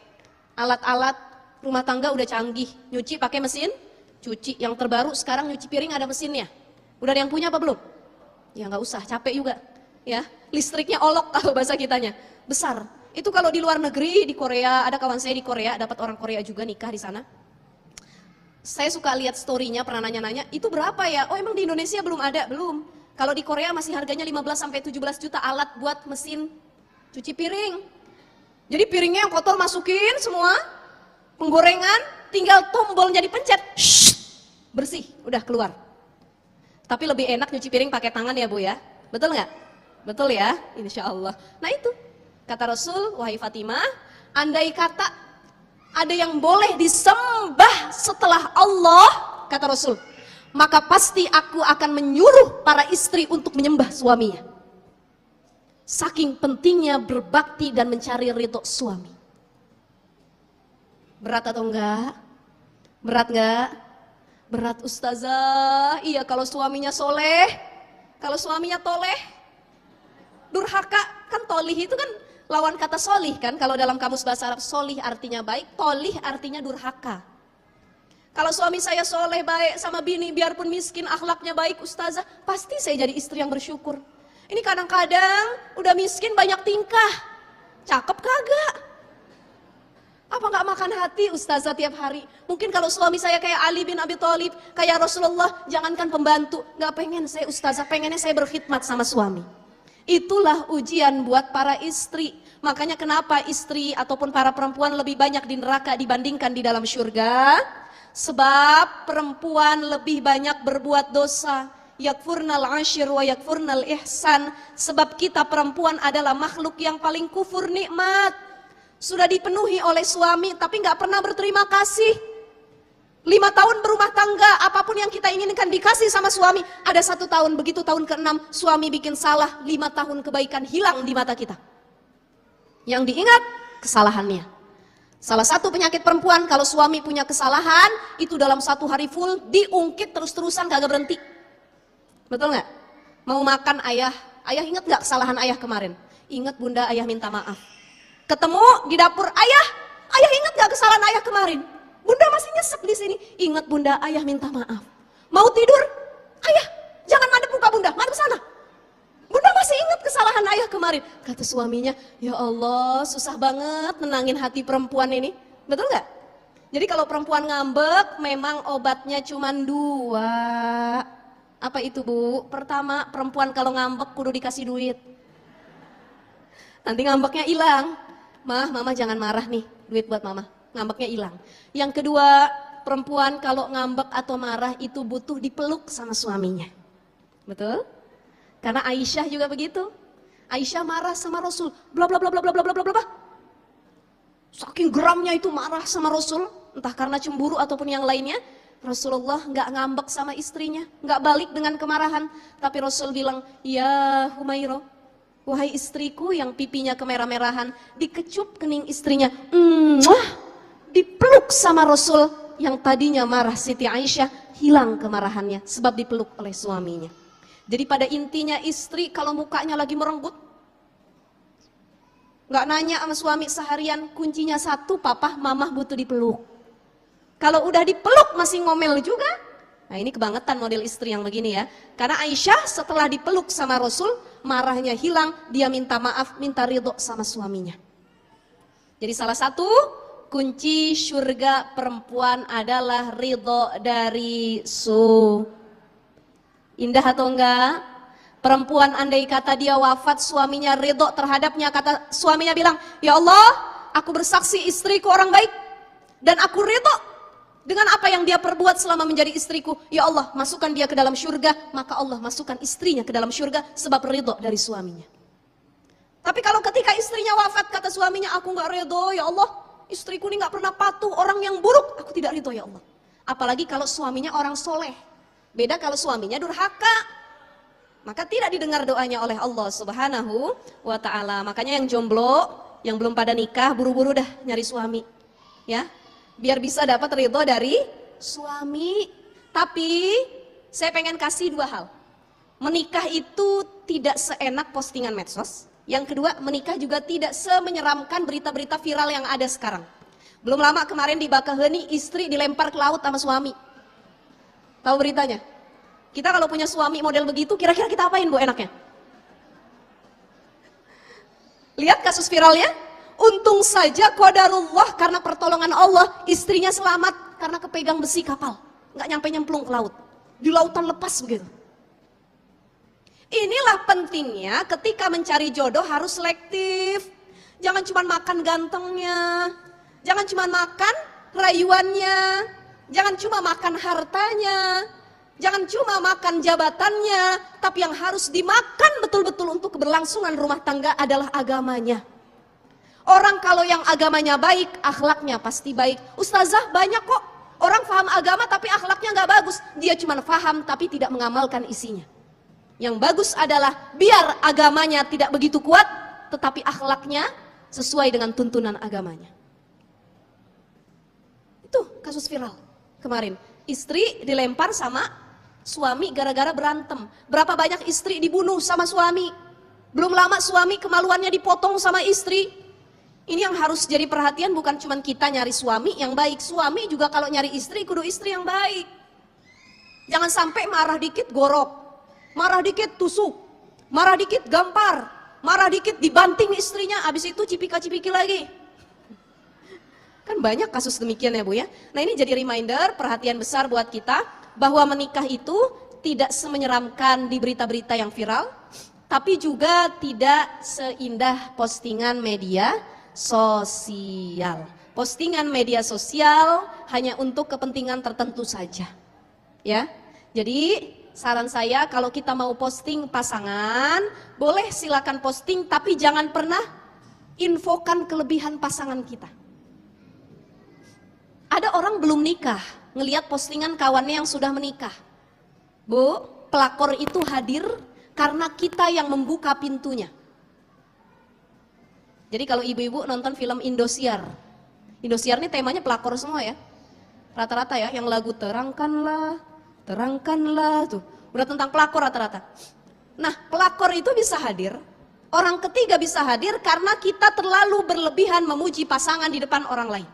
alat-alat rumah tangga udah canggih, nyuci pakai mesin cuci. Yang terbaru sekarang nyuci piring ada mesinnya. Udah ada yang punya apa belum? Ya nggak usah, capek juga. Ya, listriknya olok kalau bahasa kitanya, besar. Itu kalau di luar negeri, di Korea, ada kawan saya di Korea, dapat orang Korea juga nikah di sana. Saya suka lihat story-nya, pernah nanya-nanya, itu berapa ya? Oh emang di Indonesia belum ada? Belum. Kalau di Korea masih harganya 15-17 juta alat buat mesin cuci piring. Jadi piringnya yang kotor masukin semua, penggorengan, tinggal tombolnya dipencet, bersih, udah keluar. Tapi lebih enak nyuci piring pakai tangan ya Bu ya, betul nggak? Betul ya, insya Allah. Nah itu, kata Rasul, wahai Fatimah, andai kata ada yang boleh disembah setelah Allah, kata Rasul, maka pasti aku akan menyuruh para istri untuk menyembah suaminya. Saking pentingnya berbakti dan mencari ridho suami. Berat atau enggak? Berat enggak? Berat ustazah. Iya, kalau suaminya soleh, kalau suaminya toleh, durhaka. Kan tolih itu kan lawan kata solih kan. Kalau dalam kamus bahasa Arab, solih artinya baik, tolih artinya durhaka. Kalau suami saya soleh, baik sama bini, biarpun miskin, akhlaknya baik ustazah, pasti saya jadi istri yang bersyukur. Ini kadang-kadang udah miskin banyak tingkah, cakep kagak? Apa nggak makan hati ustazah tiap hari? Mungkin kalau suami saya kayak Ali bin Abi Thalib, kayak Rasulullah, jangankan pembantu, nggak pengen saya ustazah, pengennya saya berkhidmat sama suami. Itulah ujian buat para istri. Makanya kenapa istri ataupun para perempuan lebih banyak di neraka dibandingkan di dalam syurga? Sebab perempuan lebih banyak berbuat dosa. Yakfurnal ashir wa yakfurnal ihsan. Sebab kita perempuan adalah makhluk yang paling kufur nikmat. Sudah dipenuhi oleh suami tapi nggak pernah berterima kasih. 5 tahun berumah tangga, apapun yang kita inginkan dikasih sama suami. Ada 1 tahun, begitu tahun ke-6 suami bikin salah, 5 tahun kebaikan hilang di mata kita. Yang diingat kesalahannya. Salah satu penyakit perempuan, kalau suami punya kesalahan, itu dalam 1 hari full diungkit terus-terusan kagak berhenti. Betul nggak? Mau makan ayah ingat nggak kesalahan ayah kemarin? Ingat bunda, ayah minta maaf. Ketemu di dapur ayah ingat nggak kesalahan ayah kemarin? Bunda masih nyesek di sini. Ingat bunda, ayah minta maaf. Mau tidur, ayah jangan madep muka bunda, madep sana. Bunda masih ingat kesalahan ayah kemarin. Kata suaminya, ya Allah susah banget nenangin hati perempuan ini. Betul nggak? Jadi kalau perempuan ngambek, memang obatnya cuma 2. Apa itu bu? Pertama, perempuan kalau ngambek kudu dikasih duit. Nanti ngambeknya hilang. Mama jangan marah nih, duit buat mama. Ngambeknya hilang. Yang kedua, perempuan kalau ngambek atau marah itu butuh dipeluk sama suaminya. Betul? Karena Aisyah juga begitu. Aisyah marah sama Rasul, bla bla bla bla bla bla bla bla bla. Saking geramnya itu marah sama Rasul, entah karena cemburu ataupun yang lainnya. Rasulullah nggak ngambek sama istrinya, nggak balik dengan kemarahan, tapi Rasul bilang, ya Humairah, wahai istriku yang pipinya kemerah-merahan, dikecup kening istrinya, dipeluk sama Rasul. Yang tadinya marah Siti Aisyah, hilang kemarahannya sebab dipeluk oleh suaminya. Jadi pada intinya istri kalau mukanya lagi merenggut, nggak nanya sama suami seharian, kuncinya 1, papa, mamah butuh dipeluk. Kalau udah dipeluk masih ngomel juga, nah ini kebangetan model istri yang begini ya. Karena Aisyah setelah dipeluk sama Rasul, marahnya hilang, dia minta maaf, minta ridho sama suaminya. Jadi salah satu kunci surga perempuan adalah ridho dari Indah atau enggak? Perempuan andai kata dia wafat, suaminya ridho terhadapnya, kata suaminya bilang, ya Allah, aku bersaksi istriku orang baik, dan aku ridho dengan apa yang dia perbuat selama menjadi istriku. Ya Allah, masukkan dia ke dalam syurga, maka Allah masukkan istrinya ke dalam syurga sebab ridho dari suaminya. Tapi kalau ketika istrinya wafat, kata suaminya, aku nggak ridho, ya Allah, istriku ini nggak pernah patuh, orang yang buruk, aku tidak ridho ya Allah. Apalagi kalau suaminya orang soleh. Beda kalau suaminya durhaka, maka tidak didengar doanya oleh Allah Subhanahu wa ta'ala. Makanya yang jomblo, yang belum pada nikah, buru-buru dah nyari suami, ya, biar bisa dapat ridho dari suami. Tapi saya pengen kasih 2 hal. Menikah itu tidak seenak postingan medsos. Yang kedua, menikah juga tidak semenyeramkan berita-berita viral yang ada sekarang. Belum lama kemarin di Bakaheni, istri dilempar ke laut sama suami. Tahu beritanya? Kita kalau punya suami model begitu, kira-kira kita apain bu enaknya? Lihat kasus viralnya? Untung saja qadarullah, karena pertolongan Allah, istrinya selamat karena kepegang besi kapal. Nggak nyampe nyemplung ke laut. Di lautan lepas begitu. Inilah pentingnya ketika mencari jodoh harus selektif. Jangan cuma makan gantengnya. Jangan cuma makan rayuannya. Jangan cuma makan hartanya, jangan cuma makan jabatannya, tapi yang harus dimakan betul-betul untuk keberlangsungan rumah tangga adalah agamanya. Orang kalau yang agamanya baik, akhlaknya pasti baik. Ustazah banyak kok orang paham agama tapi akhlaknya nggak bagus. Dia cuma paham tapi tidak mengamalkan isinya. Yang bagus adalah biar agamanya tidak begitu kuat, tetapi akhlaknya sesuai dengan tuntunan agamanya. Itu kasus viral kemarin. Istri dilempar sama suami gara-gara berantem. Berapa banyak istri dibunuh sama suami. Belum lama suami kemaluannya dipotong sama istri. Ini yang harus jadi perhatian, bukan cuma kita nyari suami yang baik. Suami juga kalau nyari istri, kudu istri yang baik. Jangan sampai marah dikit gorok, marah dikit tusuk, marah dikit gampar, marah dikit dibanting istrinya, habis itu cipika-cipiki lagi. Kan banyak kasus demikian ya Bu ya. Nah ini jadi reminder, perhatian besar buat kita, bahwa menikah itu tidak semenyeramkan di berita-berita yang viral, tapi juga tidak seindah postingan media sosial. Postingan media sosial hanya untuk kepentingan tertentu saja. Ya. Jadi saran saya kalau kita mau posting pasangan, boleh silakan posting tapi jangan pernah infokan kelebihan pasangan kita. Ada orang belum nikah, ngelihat postingan kawannya yang sudah menikah. Bu, pelakor itu hadir karena kita yang membuka pintunya. Jadi kalau ibu-ibu nonton film Indosiar, Indosiar ini temanya pelakor semua ya, rata-rata ya, yang lagu terangkanlah, terangkanlah, tuh udah tentang pelakor rata-rata. Nah pelakor itu bisa hadir, orang ketiga bisa hadir karena kita terlalu berlebihan memuji pasangan di depan orang lain.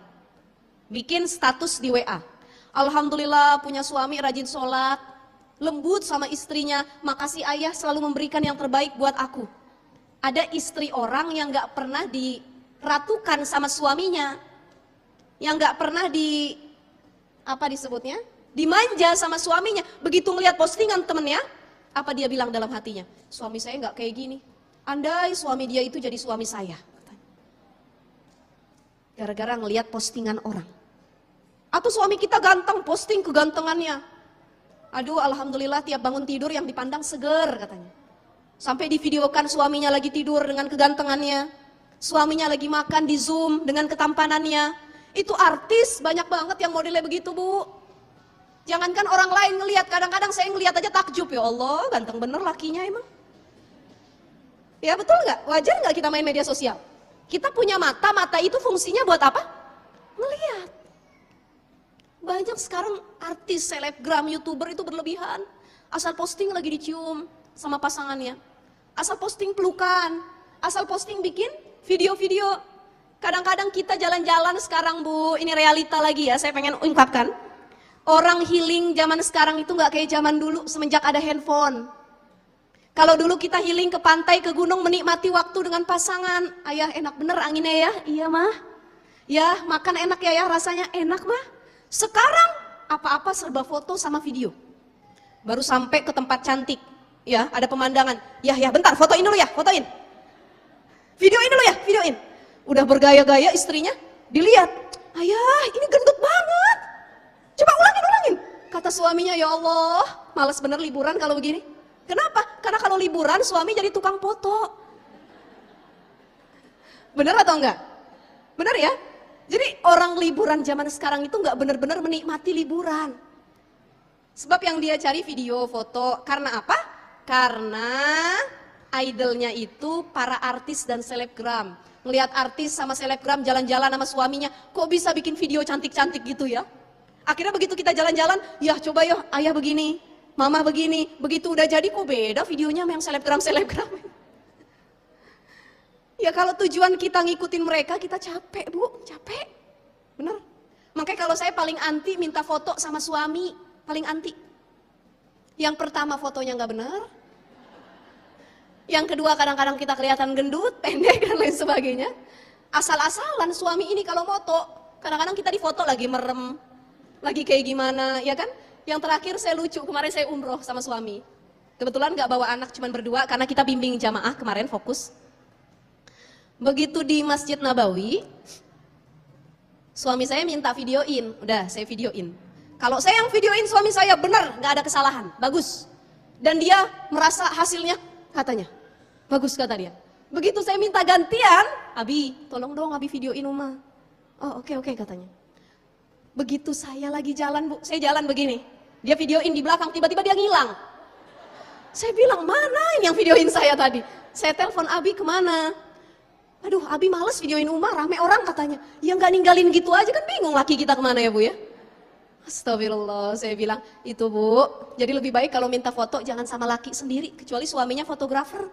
Bikin status di WA, alhamdulillah punya suami rajin sholat, lembut sama istrinya, makasih ayah selalu memberikan yang terbaik buat aku. Ada istri orang yang gak pernah diratukan sama suaminya, yang gak pernah dimanja sama suaminya. Begitu ngelihat postingan temennya, apa dia bilang dalam hatinya? Suami saya gak kayak gini, andai suami dia itu jadi suami saya. Gara-gara ngelihat postingan orang. Atau suami kita ganteng, posting kegantengannya. Aduh alhamdulillah tiap bangun tidur yang dipandang seger katanya. Sampai divideokan suaminya lagi tidur dengan kegantengannya, suaminya lagi makan di zoom dengan ketampanannya. Itu artis banyak banget yang modelnya begitu Bu. Jangankan orang lain ngelihat, kadang-kadang saya ngelihat aja takjub, ya Allah ganteng bener lakinya emang. Ya betul nggak? Wajar nggak kita main media sosial? Kita punya mata, mata itu fungsinya buat apa? Ngelihat. Banyak sekarang artis, selebgram, youtuber itu berlebihan. Asal posting lagi dicium sama pasangannya. Asal posting pelukan, asal posting bikin video-video. Kadang-kadang kita jalan-jalan sekarang Bu, ini realita lagi ya, saya pengen ungkapkan. Orang healing zaman sekarang itu nggak kayak zaman dulu semenjak ada handphone. Kalau dulu kita healing ke pantai, ke gunung, menikmati waktu dengan pasangan. Ayah enak bener anginnya ya, iya mah. Ya makan enak ya, rasanya enak mah. Sekarang apa-apa serba foto sama video. Baru sampai ke tempat cantik. Ya, ada pemandangan. Ya, bentar, fotoin dulu ya, fotoin. Videoin dulu ya, videoin. Udah bergaya-gaya istrinya, dilihat. Ayah, ini gendut banget. Coba ulangin. Kata suaminya, ya Allah, males bener liburan kalau begini. Kenapa? Karena kalau liburan suami jadi tukang foto. Bener atau enggak? Bener ya? Jadi orang liburan zaman sekarang itu enggak bener-bener menikmati liburan. Sebab yang dia cari video, foto, karena apa? Karena idolnya itu para artis dan selebgram. Ngelihat artis sama selebgram jalan-jalan sama suaminya, kok bisa bikin video cantik-cantik gitu ya? Akhirnya begitu kita jalan-jalan, ya coba yuk ayah begini, mama begini. Begitu udah jadi kok beda videonya sama yang selebgram-selebgram. Ya kalau tujuan kita ngikutin mereka, kita capek Bu, capek. Bener? Makanya kalau saya paling anti minta foto sama suami, paling anti. Yang pertama fotonya nggak benar. Yang kedua kadang-kadang kita kelihatan gendut, pendek dan lain sebagainya. Asal-asalan suami ini kalau foto, kadang-kadang kita difoto lagi merem, lagi kayak gimana, ya kan? Yang terakhir saya lucu, kemarin saya umroh sama suami. Kebetulan nggak bawa anak, cuman berdua karena kita bimbing jamaah kemarin fokus. Begitu di Masjid Nabawi, suami saya minta videoin, udah saya videoin. Kalau saya yang videoin suami saya benar, nggak ada kesalahan, bagus. Dan dia merasa hasilnya, katanya, bagus kata dia. Begitu saya minta gantian, Abi, tolong dong Abi videoin Uma. Oh oke katanya. Begitu saya lagi jalan Bu, saya jalan begini. Dia videoin di belakang, tiba-tiba dia ngilang. Saya bilang, mana ini yang videoin saya tadi? Saya telepon Abi kemana? Aduh Abi males videoin Uma, rame orang katanya. Ya nggak ninggalin gitu aja kan bingung laki kita kemana ya Bu ya. Astagfirullah, saya bilang, itu Bu, jadi lebih baik kalau minta foto jangan sama laki sendiri, kecuali suaminya fotografer.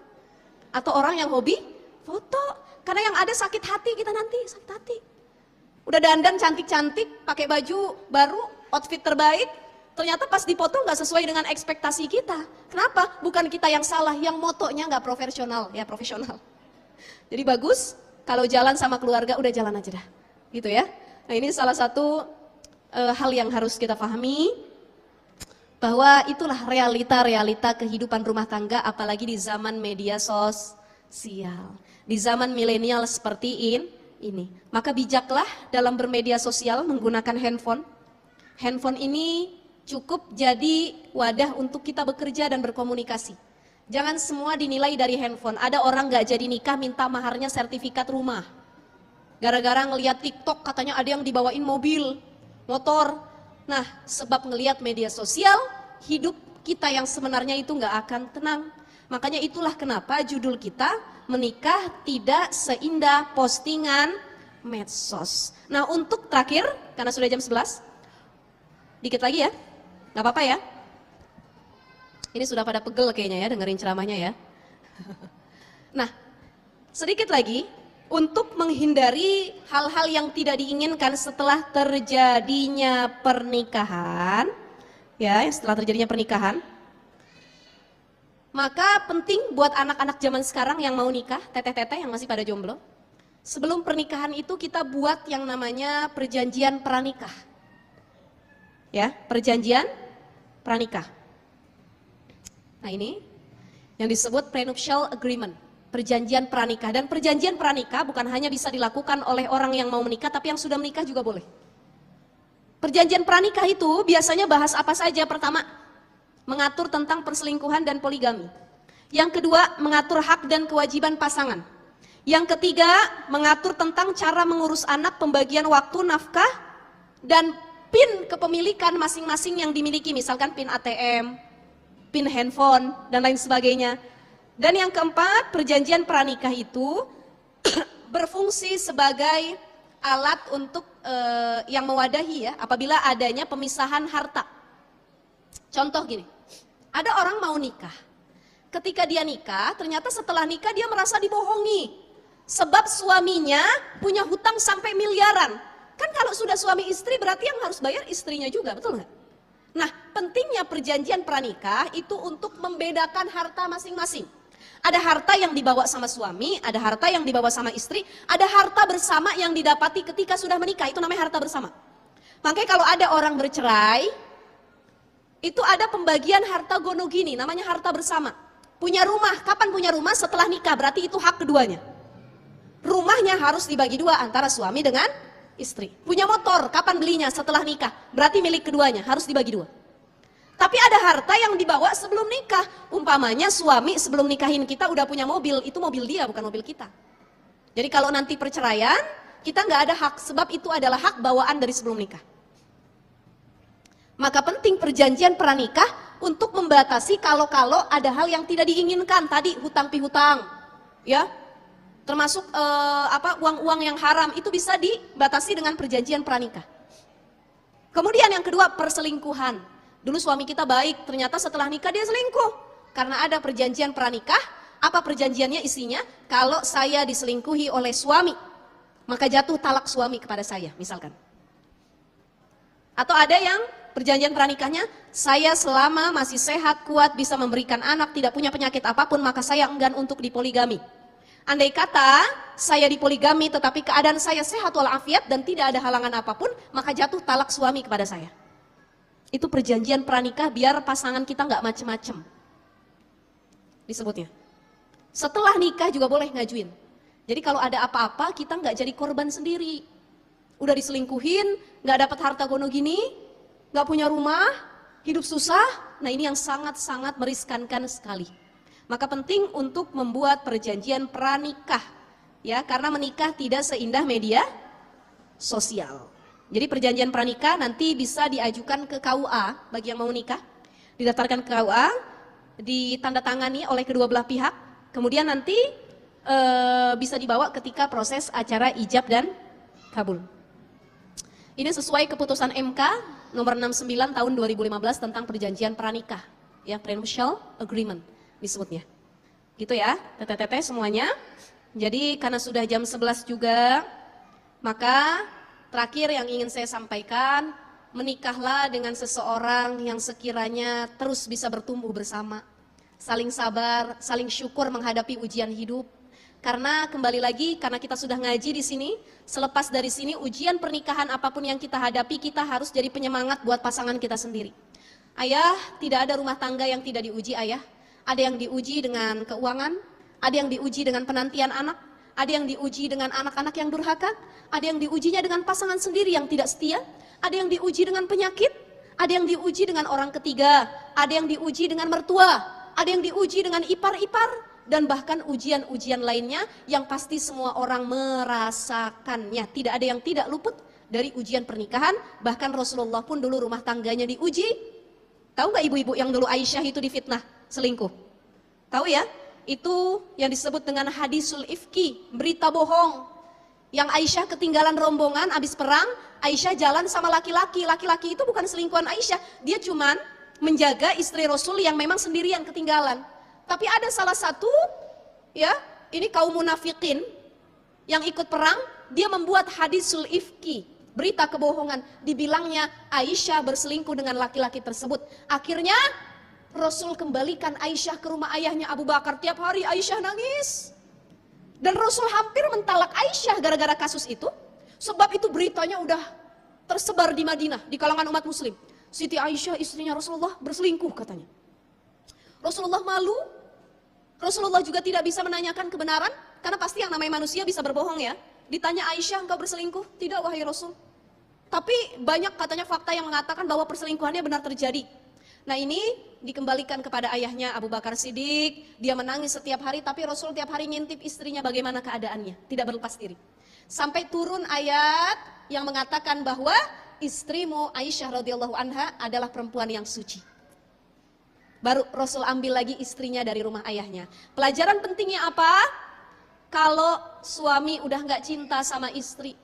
Atau orang yang hobi foto. Karena yang ada sakit hati kita nanti, sakit hati. Udah dandan cantik-cantik, pakai baju baru, outfit terbaik, ternyata pas dipoto nggak sesuai dengan ekspektasi kita. Kenapa? Bukan kita yang salah, yang motonya nggak profesional, ya profesional. Jadi bagus, kalau jalan sama keluarga udah jalan aja dah, gitu ya. Nah ini salah satu hal yang harus kita pahami, bahwa itulah realita-realita kehidupan rumah tangga, apalagi di zaman media sosial, di zaman milenial seperti ini. Maka bijaklah dalam bermedia sosial menggunakan handphone. Handphone ini cukup jadi wadah untuk kita bekerja dan berkomunikasi. Jangan semua dinilai dari handphone. Ada orang gak jadi nikah minta maharnya sertifikat rumah. Gara-gara ngeliat TikTok katanya ada yang dibawain mobil, motor. Nah, sebab ngeliat media sosial, hidup kita yang sebenarnya itu gak akan tenang. Makanya itulah kenapa judul kita, menikah tidak seindah postingan medsos. Nah untuk terakhir, karena sudah jam 11, dikit lagi ya, gak apa-apa ya. Ini sudah pada pegel kayaknya ya dengerin ceramahnya ya. Nah, sedikit lagi untuk menghindari hal-hal yang tidak diinginkan setelah terjadinya pernikahan, ya, setelah terjadinya pernikahan. Maka penting buat anak-anak zaman sekarang yang mau nikah, teteh-teteh yang masih pada jomblo, sebelum pernikahan itu kita buat yang namanya perjanjian pranikah. Ya, perjanjian pranikah. Nah ini yang disebut prenuptial agreement, perjanjian pranikah. Dan perjanjian pranikah bukan hanya bisa dilakukan oleh orang yang mau menikah, tapi yang sudah menikah juga boleh. Perjanjian pranikah itu biasanya bahas apa saja? Pertama, mengatur tentang perselingkuhan dan poligami. Yang kedua, mengatur hak dan kewajiban pasangan. Yang ketiga, mengatur tentang cara mengurus anak, pembagian waktu, nafkah, dan PIN kepemilikan masing-masing yang dimiliki, misalkan PIN ATM, PIN handphone, dan lain sebagainya. Dan yang keempat, perjanjian pranikah itu berfungsi sebagai alat untuk yang mewadahi ya, apabila adanya pemisahan harta. Contoh gini, ada orang mau nikah. Ketika dia nikah, ternyata setelah nikah dia merasa dibohongi. Sebab suaminya punya hutang sampai miliaran. Kan kalau sudah suami istri berarti yang harus bayar istrinya juga, betul nggak? Nah, pentingnya perjanjian pranikah itu untuk membedakan harta masing-masing. Ada harta yang dibawa sama suami, ada harta yang dibawa sama istri, ada harta bersama yang didapati ketika sudah menikah, itu namanya harta bersama. Makanya kalau ada orang bercerai, itu ada pembagian harta gonogini, namanya harta bersama. Punya rumah, kapan punya rumah? Setelah nikah, berarti itu hak keduanya. Rumahnya harus dibagi dua antara suami dengan istri. Punya motor, kapan belinya? Setelah nikah, berarti milik keduanya, harus dibagi dua. Tapi ada harta yang dibawa sebelum nikah. Umpamanya suami sebelum nikahin kita udah punya mobil, itu mobil dia bukan mobil kita. Jadi kalau nanti perceraian, kita nggak ada hak, sebab itu adalah hak bawaan dari sebelum nikah. Maka penting perjanjian pranikah untuk membatasi kalau-kalau ada hal yang tidak diinginkan. Tadi hutang pihutang, ya. Termasuk uang-uang yang haram itu bisa dibatasi dengan perjanjian pranikah. Kemudian yang kedua, perselingkuhan. Dulu suami kita baik, ternyata setelah nikah dia selingkuh. Karena ada perjanjian pranikah, apa perjanjiannya isinya? Kalau saya diselingkuhi oleh suami, maka jatuh talak suami kepada saya, misalkan. Atau ada yang perjanjian pranikahnya, saya selama masih sehat, kuat, bisa memberikan anak, tidak punya penyakit apapun, maka saya enggan untuk dipoligami. Andai kata saya dipoligami tetapi keadaan saya sehat walafiat dan tidak ada halangan apapun, maka jatuh talak suami kepada saya. Itu perjanjian pranikah biar pasangan kita nggak macem-macem disebutnya. Setelah nikah juga boleh ngajuin. Jadi kalau ada apa-apa kita nggak jadi korban sendiri. Udah diselingkuhin, nggak dapat harta gono gini, nggak punya rumah, hidup susah. Nah ini yang sangat-sangat meriskankan sekali. Maka penting untuk membuat perjanjian pranikah, ya, karena menikah tidak seindah media sosial. Jadi perjanjian pranikah nanti bisa diajukan ke KUA bagi yang mau nikah, didaftarkan ke KUA, ditandatangani oleh kedua belah pihak, kemudian nanti bisa dibawa ketika proses acara ijab dan kabul. Ini sesuai keputusan MK nomor 69 tahun 2015 tentang perjanjian pranikah, ya, prenuptial agreement disebutnya. Gitu ya, teteh-teteh semuanya. Jadi karena sudah jam 11 juga, maka terakhir yang ingin saya sampaikan, menikahlah dengan seseorang yang sekiranya terus bisa bertumbuh bersama, saling sabar, saling syukur menghadapi ujian hidup. Karena kembali lagi, karena kita sudah ngaji di sini, selepas dari sini ujian pernikahan apapun yang kita hadapi, kita harus jadi penyemangat buat pasangan kita sendiri. Ayah, tidak ada rumah tangga yang tidak diuji, ayah. Ada yang diuji dengan keuangan, ada yang diuji dengan penantian anak, ada yang diuji dengan anak-anak yang durhaka, ada yang diujinya dengan pasangan sendiri yang tidak setia, ada yang diuji dengan penyakit, ada yang diuji dengan orang ketiga, ada yang diuji dengan mertua, ada yang diuji dengan ipar-ipar, dan bahkan ujian-ujian lainnya yang pasti semua orang merasakannya. Tidak ada yang tidak luput dari ujian pernikahan, bahkan Rasulullah pun dulu rumah tangganya diuji. Tahu nggak ibu-ibu yang dulu Aisyah itu difitnah selingkuh? Tahu ya? Itu yang disebut dengan hadisul ifki, berita bohong. Yang Aisyah ketinggalan rombongan habis perang, Aisyah jalan sama laki-laki. Laki-laki itu bukan selingkuhan Aisyah, dia cuman menjaga istri Rasul yang memang sendirian ketinggalan. Tapi ada salah satu, ya, ini kaum munafikin yang ikut perang, dia membuat hadisul ifki, berita kebohongan. Dibilangnya Aisyah berselingkuh dengan laki-laki tersebut. Akhirnya Rasul kembalikan Aisyah ke rumah ayahnya Abu Bakar. Tiap hari Aisyah nangis. Dan Rasul hampir mentalak Aisyah gara-gara kasus itu. Sebab itu beritanya udah tersebar di Madinah, di kalangan umat muslim. Siti Aisyah istrinya Rasulullah berselingkuh katanya. Rasulullah malu. Rasulullah juga tidak bisa menanyakan kebenaran, karena pasti yang namanya manusia bisa berbohong ya. Ditanya Aisyah, engkau berselingkuh? Tidak wahai Rasul. Tapi banyak katanya fakta yang mengatakan bahwa perselingkuhannya benar terjadi. Nah ini dikembalikan kepada ayahnya Abu Bakar Siddiq. Dia menangis setiap hari, tapi Rasul tiap hari ngintip istrinya bagaimana keadaannya. Tidak berlepas diri. Sampai turun ayat yang mengatakan bahwa istrimu Aisyah radhiyallahu anha adalah perempuan yang suci. Baru Rasul ambil lagi istrinya dari rumah ayahnya. Pelajaran pentingnya apa? Kalau suami udah gak cinta sama istri,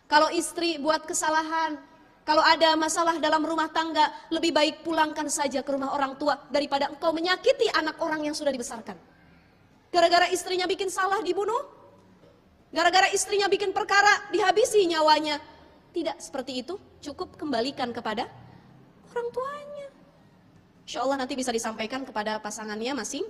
kalau istri buat kesalahan, kalau ada masalah dalam rumah tangga, lebih baik pulangkan saja ke rumah orang tua daripada engkau menyakiti anak orang yang sudah dibesarkan. Gara-gara istrinya bikin salah dibunuh, gara-gara istrinya bikin perkara dihabisi nyawanya. Tidak seperti itu, cukup kembalikan kepada orang tuanya. Insya Allah nanti bisa disampaikan kepada pasangannya masing-masing.